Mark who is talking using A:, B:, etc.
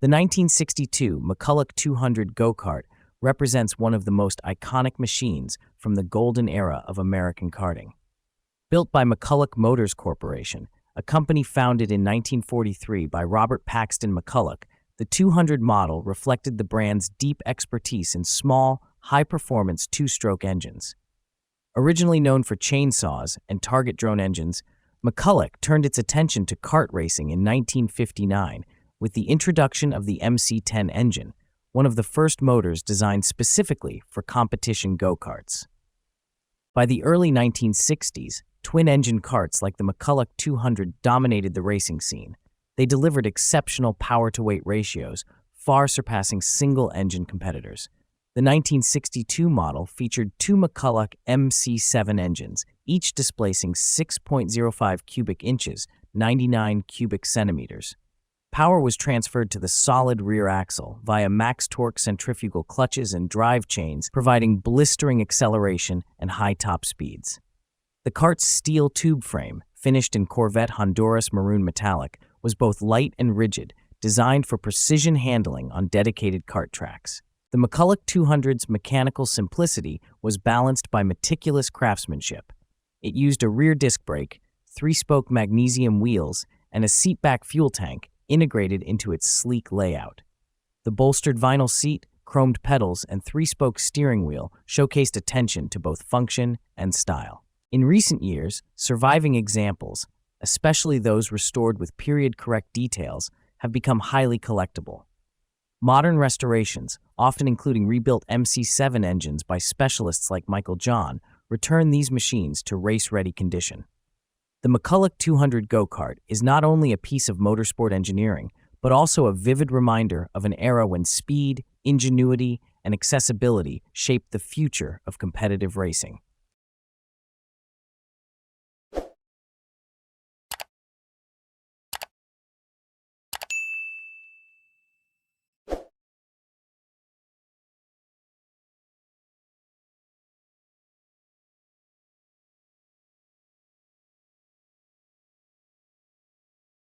A: The 1962 McCulloch 200 Go-Kart represents one of the most iconic machines from the golden era of American karting. Built by McCulloch Motors Corporation, a company founded in 1943 by Robert Paxton McCulloch, the 200 model reflected the brand's deep expertise in small, high-performance two-stroke engines. Originally known for chainsaws and target drone engines, McCulloch turned its attention to kart racing in 1959 with the introduction of the MC10 engine, one of the first motors designed specifically for competition go-karts. By the early 1960s, twin-engine karts like the McCulloch 200 dominated the racing scene. They delivered exceptional power-to-weight ratios, far surpassing single-engine competitors. The 1962 model featured two McCulloch MC7 engines, each displacing 6.05 cubic inches, 99 cubic centimeters. Power was transferred to the solid rear axle via max-torque centrifugal clutches and drive chains, providing blistering acceleration and high top speeds. The kart's steel tube frame, finished in Corvette Honduras maroon metallic, was both light and rigid, designed for precision handling on dedicated kart tracks. The McCulloch 200's mechanical simplicity was balanced by meticulous craftsmanship. It used a rear disc brake, three-spoke magnesium wheels, and a seatback fuel tank integrated into its sleek layout. The bolstered vinyl seat, chromed pedals, and three-spoke steering wheel showcased attention to both function and style. In recent years, surviving examples, especially those restored with period-correct details, have become highly collectible. Modern restorations, often including rebuilt MC7 engines by specialists like Michael John, return these machines to race-ready condition. The McCulloch 200 Go-Kart is not only a piece of motorsport engineering, but also a vivid reminder of an era when speed, ingenuity, and accessibility shaped the future of competitive racing.